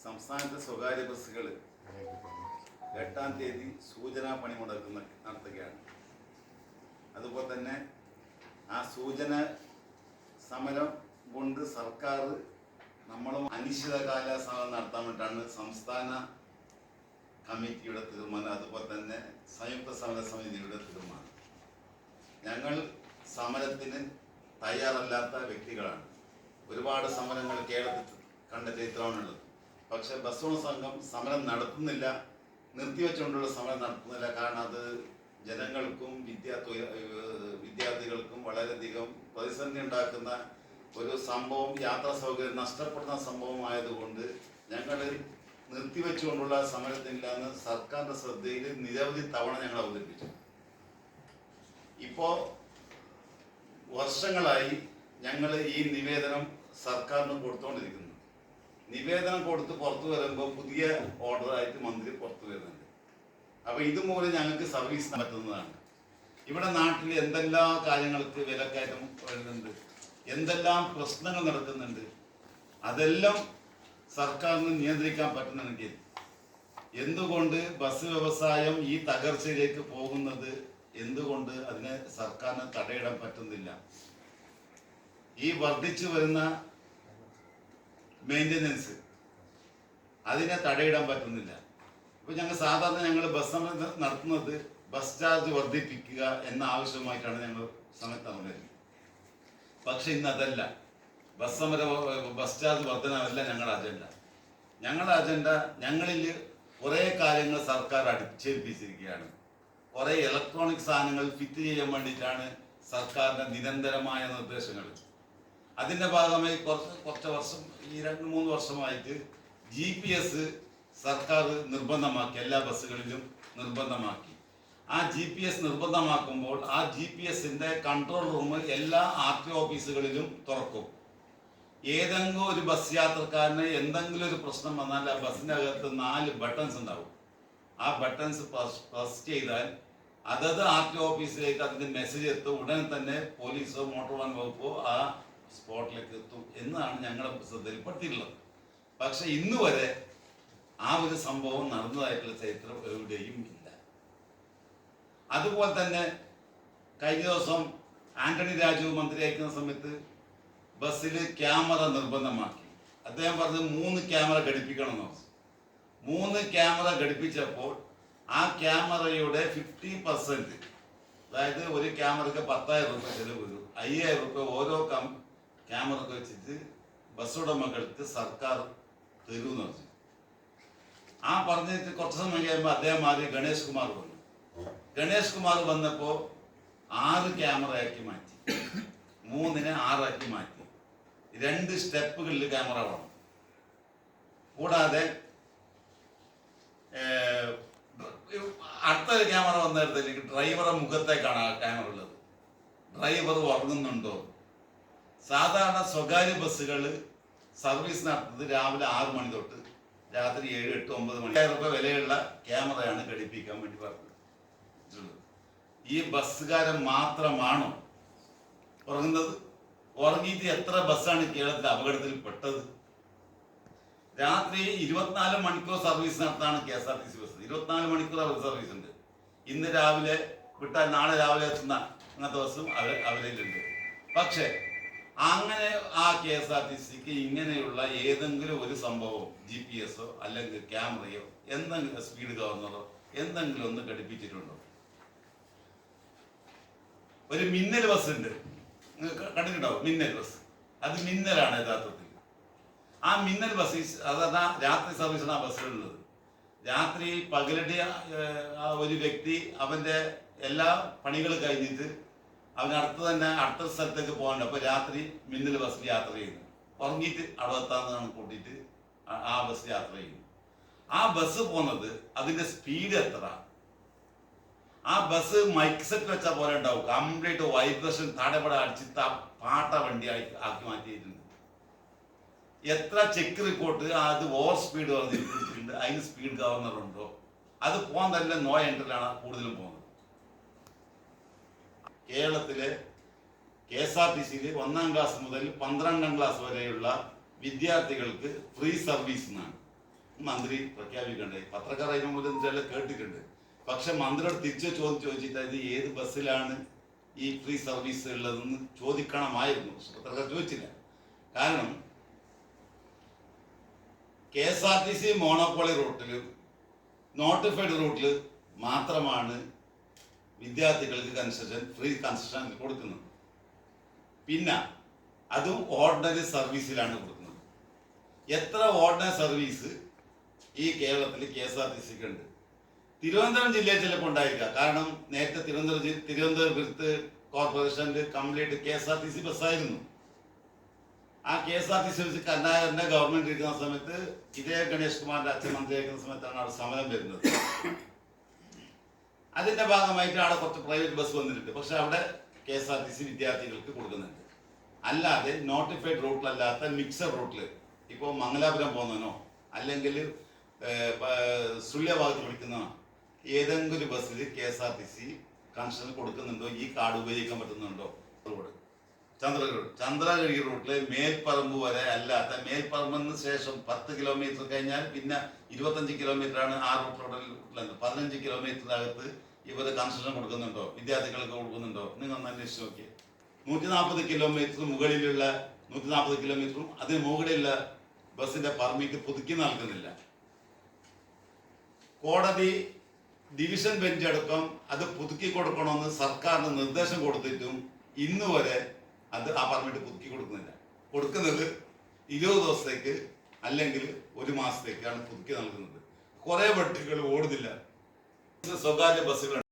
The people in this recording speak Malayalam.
സംസ്ഥാനത്തെ സ്വകാര്യ ബസ്സുകൾ 8-ാം തീയതി സൂചനാ പണിമുടക്ക് നടത്തുകയാണ്. അതുപോലെ തന്നെ ആ സൂചന സമരം കൊണ്ട് സർക്കാർ നമ്മളും അനിശ്ചിതകാല സമരം നടത്താൻ വേണ്ടിയിട്ടാണ് സംസ്ഥാന കമ്മിറ്റിയുടെ തീരുമാനം, അതുപോലെ തന്നെ സംയുക്ത സമര സമിതിയുടെ തീരുമാനം. ഞങ്ങൾ സമരത്തിന് തയ്യാറല്ലാത്ത വ്യക്തികളാണ്. ഒരുപാട് സമരങ്ങൾ കേരളത്തിൽ കണ്ട ചരിത്രമാണുള്ളത്. പക്ഷെ ബസ് ഓണർ സംഘം സമരം നടത്തുന്നില്ല, നിർത്തിവെച്ചുകൊണ്ടുള്ള സമരം നടത്തുന്നില്ല. കാരണം അത് ജനങ്ങൾക്കും വിദ്യാർത്ഥികൾക്കും വളരെയധികം പ്രതിസന്ധി ഉണ്ടാക്കുന്ന ഒരു സംഭവം, യാത്രാ സൗകര്യം നഷ്ടപ്പെടുന്ന സംഭവമായതുകൊണ്ട് ഞങ്ങൾ നിർത്തിവെച്ചുകൊണ്ടുള്ള സമരത്തിനില്ലാന്ന് സർക്കാരിന്റെ ശ്രദ്ധയിൽ നിരവധി തവണ ഞങ്ങൾ അവതരിപ്പിച്ചു. ഇപ്പോൾ വർഷങ്ങളായി ഞങ്ങൾ ഈ നിവേദനം സർക്കാരിന് കൊടുത്തുകൊണ്ടിരിക്കുന്നു. നിവേദനം കൊടുത്ത് പുറത്തു വരുമ്പോൾ പുതിയ ഓർഡറായിട്ട് മന്ത്രി പുറത്തു വരുന്നുണ്ട്. അപ്പോൾ ഇതുമൂലം ഞങ്ങൾക്ക് സർവീസ് നടത്തുന്നതാണ്. ഇവിടെ നാട്ടിൽ എന്തെല്ലാം കാര്യങ്ങൾക്ക് വിലക്കയറ്റം വരുന്നുണ്ട്, എന്തെല്ലാം പ്രശ്നങ്ങൾ നടക്കുന്നുണ്ട്, അതെല്ലാം സർക്കാരിന് നിയന്ത്രിക്കാൻ പറ്റുന്നുണ്ടെങ്കിൽ എന്തുകൊണ്ട് ബസ് വ്യവസായം ഈ തകർച്ചയിലേക്ക് പോകുന്നത്, എന്തുകൊണ്ട് അതിനെ സർക്കാരിന് തടയിടാൻ പറ്റുന്നില്ല? ഈ വർദ്ധിച്ചു വരുന്ന മെയിൻ്റനൻസ് അതിനെ തടയിടാൻ പറ്റുന്നില്ല. ഇപ്പോൾ ഞങ്ങൾ ബസ് സമരം നടത്തുന്നത് ബസ് ചാർജ് വർദ്ധിപ്പിക്കുക എന്ന ആവശ്യമായിട്ടാണ് ഞങ്ങൾ സമരത്ത് വരുന്നത്. പക്ഷെ ഇന്ന് അതല്ല, ബസ് ചാർജ് വർധനമല്ല ഞങ്ങളുടെ അജണ്ട. ഞങ്ങളുടെ അജണ്ട, ഞങ്ങളിൽ കുറേ കാര്യങ്ങൾ സർക്കാർ അടിച്ചേൽപ്പിച്ചിരിക്കുകയാണ്. കുറേ ഇലക്ട്രോണിക് സാധനങ്ങൾ ഫിറ്റ് ചെയ്യാൻ വേണ്ടിയിട്ടാണ് സർക്കാരിൻ്റെ നിരന്തരമായ നിർദ്ദേശങ്ങൾ. അതിൻ്റെ ഭാഗമായി കുറച്ച് വർഷം, ഈ 2-3 വർഷമായിട്ട് GPS സർക്കാർ നിർബന്ധമാക്കി, എല്ലാ ബസ്സുകളിലും നിർബന്ധമാക്കി. ആ GPS നിർബന്ധമാക്കുമ്പോൾ ആ GPS-ന്റെ കൺട്രോൾ റൂം എല്ലാ RTO ഓഫീസുകളിലും തുറക്കും. ഏതെങ്കിലും ഒരു ബസ് യാത്രക്കാരന് എന്തെങ്കിലും ഒരു പ്രശ്നം വന്നാൽ ആ ബസ്സിൻ്റെ അകത്ത് 4 ബട്ടൺസ് ഉണ്ടാവും. ആ ബട്ടൺസ് പ്രസ് ചെയ്താൽ അതത് RTO ഓഫീസിലേക്ക് അതിൻ്റെ മെസ്സേജ് എത്തും. ഉടൻ തന്നെ പോലീസോ മോട്ടോർ വാഹന വകുപ്പോ ആ സ്പോട്ടിലേക്ക് എത്തും എന്നാണ് ഞങ്ങളുടെ ശ്രദ്ധയിൽപ്പെടുത്തിയിട്ടുള്ളത്. പക്ഷെ ഇന്ന് വരെ ആ ഒരു സംഭവം നടന്നതായിട്ടുള്ള ചരിത്രം എവിടെയും ഇല്ല. അതുപോലെ തന്നെ കഴിഞ്ഞ ദിവസം ആന്റണി രാജു മന്ത്രിയായിരിക്കുന്ന സമയത്ത് ബസ്സിൽ ക്യാമറ നിർബന്ധമാക്കി. അദ്ദേഹം പറഞ്ഞത് 3 ക്യാമറ ഘടിപ്പിക്കണമെന്നോ. 3 ക്യാമറ ഘടിപ്പിച്ചപ്പോൾ ആ ക്യാമറയുടെ 50%, അതായത് ഒരു ക്യാമറയ്ക്ക് 10,000 രൂപ ചെലവ് വരും. 5,000 രൂപ ഓരോ ക്യാമറക്ക് വെച്ചിട്ട് ബസ് ഉടമകൾക്ക് സർക്കാർ തരുമെന്ന് പറഞ്ഞു. ആ പറഞ്ഞിട്ട് കുറച്ച് സമയം കഴിയുമ്പോൾ അദ്ദേഹം മാറി ഗണേഷ് കുമാർ വന്നു. ഗണേഷ് കുമാർ വന്നപ്പോൾ 6 ക്യാമറയാക്കി മാറ്റി, 3-നെ 6 മാറ്റി. 2 സ്റ്റെപ്പുകളിൽ ക്യാമറ വേണം. കൂടാതെ അടുത്തൊരു ക്യാമറ വന്നിടത്തേക്ക് ഡ്രൈവറെ മുഖത്തേക്കാണ് ആ ക്യാമറ ഉള്ളത്. ഡ്രൈവർ ഉറങ്ങുന്നുണ്ടോ? സാധാരണ സ്വകാര്യ ബസ്സുകൾ സർവീസ് നടത്തുന്നത് രാവിലെ 6 മണി തൊട്ട് രാത്രി 7, 8, 9 മണി. 1000 രൂപ വിലയുള്ള ക്യാമറയാണ് ഘടിപ്പിക്കാൻ വേണ്ടി പറഞ്ഞത്. ഈ ബസ്സുകാരൻ മാത്രമാണോ ഉറങ്ങുന്നത്? ഉറങ്ങിയിട്ട് എത്ര ബസ്സാണ് കേരളത്തിൽ അപകടത്തിൽ പെട്ടത്? രാത്രി 24 മണിക്കൂർ സർവീസ് നടത്താണ് KSRTC ബസ്. 24 മണിക്കൂർ സർവീസ് ഉണ്ട്. ഇന്ന് രാവിലെ വിട്ടാൽ നാളെ രാവിലെ എത്തുന്ന അങ്ങനത്തെ ബസ്സും അവരിലുണ്ട്. പക്ഷെ അങ്ങനെ ആ KSRTCക്ക് ഇങ്ങനെയുള്ള ഏതെങ്കിലും ഒരു സംഭവം, GPS-ഓ അല്ലെങ്കിൽ ക്യാമറയോ, എന്തെങ്കിലും സ്പീഡ് ഗവർണറോ എന്തെങ്കിലും ഒന്ന് ഘടിപ്പിച്ചിട്ടുണ്ടോ? ഒരു മിന്നൽ ബസ് ഉണ്ട്, കണ്ടിട്ടുണ്ടാവും. മിന്നൽ ബസ്, അത് മിന്നലാണ് യഥാർത്ഥത്തിൽ. ആ മിന്നൽ ബസ് അതാ രാത്രി സർവീസാണ് ആ ബസ്സുകളുള്ളത്. രാത്രി പകലടി ഒരു വ്യക്തി അവൻ്റെ എല്ലാ പണികൾ കഴിഞ്ഞിട്ട് അവൻ അടുത്ത സ്ഥലത്തേക്ക് പോകാനുണ്ട്. അപ്പോൾ രാത്രി മിന്നൽ ബസ്സിൽ യാത്ര ചെയ്യുന്നു. ഉറങ്ങിയിട്ട് അവിടെ എത്താമെന്നാണ് കൂട്ടിയിട്ട് ആ ബസ് യാത്ര ചെയ്യുന്നു. ആ ബസ് പോകുന്നത് അതിൻ്റെ സ്പീഡ് എത്ര? ആ ബസ് മൈക്ക് സെറ്റ് വെച്ചാൽ പോലെ ഉണ്ടാവും. കംപ്ലീറ്റ് വൈബ്രേഷൻ തടപട അടിച്ചിട്ട് ആ പാട്ട വണ്ടി ആക്കി മാറ്റിയിട്ടുണ്ട്. എത്ര ചെക്ക് റിപ്പോർട്ട് അത് ഓവർ സ്പീഡ് പറഞ്ഞിട്ടുണ്ട്, അതിന് സ്പീഡ് ഗവർണർ ഉണ്ടോ? അത് പോകാൻ തന്നെ നോ എൻട്രിലാണ് കൂടുതലും പോകുന്നത്. കേരളത്തിലെ KSRTCയിൽ 1-ാം ക്ലാസ് മുതൽ 12-ാം ക്ലാസ് വരെയുള്ള വിദ്യാർത്ഥികൾക്ക് ഫ്രീ സർവീസ് എന്നാണ്. മന്ത്രി പ്രഖ്യാപിക്കണ്ടേ. പത്രക്കാർ അതിന് മുമ്പ് ചില കേട്ടിട്ടുണ്ട്. പക്ഷെ മന്ത്രിയോട് തിരിച്ചു ചോദിച്ചിട്ട് ഇത് ഏത് ബസ്സിലാണ് ഈ ഫ്രീ സർവീസ് ഉള്ളതെന്ന് ചോദിക്കണമായിരുന്നു. പത്രക്കാർ ചോദിച്ചില്ല. കാരണം KSRTC മോണോപോളി റൂട്ടിൽ, നോട്ടിഫൈഡ് റൂട്ടിൽ മാത്രമാണ് വിദ്യാർത്ഥികൾക്ക് ഫ്രീ കൺസെഷൻ കൊടുക്കുന്നത്. പിന്നെ അതും ഓർഡിനറി സർവീസിലാണ് കൊടുക്കുന്നത്. എത്ര ഓർഡിനറി സർവീസ് ഈ കേരളത്തിൽ KSRTCക്ക് ഉണ്ട്? തിരുവനന്തപുരം ജില്ലയിൽ ചിലപ്പോൾ ഉണ്ടായിരിക്കുക. കാരണം നേരത്തെ തിരുവനന്തപുരത്ത് കോർപ്പറേഷനിൽ കംപ്ലീറ്റ് KSRTC ബസ്സായിരുന്നു. ആ KSRTC വെച്ച് കരുണാകരന്റെ ഗവൺമെന്റ് ഇരിക്കുന്ന സമയത്ത് ഇതേ ഗണേഷ് കുമാറിന്റെ അച്ഛൻ മന്ത്രിയായിരിക്കുന്ന സമയത്താണ് അവിടെ സമരം വരുന്നത്. അതിന്റെ ഭാഗമായിട്ട് അവിടെ കുറച്ച് പ്രൈവറ്റ് ബസ് വന്നിട്ടുണ്ട്. പക്ഷെ അവിടെ KSRTC വിദ്യാർത്ഥികൾക്ക് കൊടുക്കുന്നുണ്ട്. അല്ലാതെ നോട്ടിഫൈഡ് റൂട്ടിലല്ലാത്ത മിക്സഡ് റൂട്ടിൽ ഇപ്പോൾ മംഗലാപുരം പോകുന്നവനോ അല്ലെങ്കിൽ സുള്ളിയ ഭാഗത്ത് പഠിക്കുന്നവനോ ഏതെങ്കിലും ബസ്സിൽ KSRTC കൺസെഷൻ കൊടുക്കുന്നുണ്ടോ? ഈ കാർഡ് ഉപയോഗിക്കാൻ പറ്റുന്നുണ്ടോ? റോഡ് ചന്ദ്രഗിരി റൂട്ടിലെ മേൽപ്പറമ്പ് വരെ അല്ലാത്ത, മേൽപ്പറമ്പിന് ശേഷം 10 കിലോമീറ്റർ കഴിഞ്ഞാൽ പിന്നെ 25 കിലോമീറ്ററാണ് ആ റൂട്ടിലുള്ളത്. 15 കിലോമീറ്ററിനകത്ത് ഇവർ കൺസെഷൻ കൊടുക്കുന്നുണ്ടോ? വിദ്യാർത്ഥികൾക്ക് കൊടുക്കുന്നുണ്ടോ? നിങ്ങൾ ഒന്ന് അന്വേഷിച്ച് നോക്കിയേ. 140 കിലോമീറ്റർ മുകളിലുള്ള 140 കിലോമീറ്ററും അതിന് മുകളിലുള്ള ബസ്സിന്റെ പെർമിറ്റ് പുതുക്കി നൽകുന്നില്ല. കോടതി ഡിവിഷൻ ബെഞ്ച് അടക്കം അത് പുതുക്കി കൊടുക്കണമെന്ന് സർക്കാരിന് നിർദ്ദേശം കൊടുത്തിട്ടും ഇന്ന് വരെ ആ പെർമിറ്റ് പുതുക്കി കൊടുക്കുന്നത് 20 ദിവസത്തേക്ക് അല്ലെങ്കിൽ 1 മാസത്തേക്കാണ് പുതുക്കി നൽകുന്നത്. കുറെ വണ്ടികൾ ഓടുന്നില്ല. സ്വകാര്യ ബസ്സുകൾ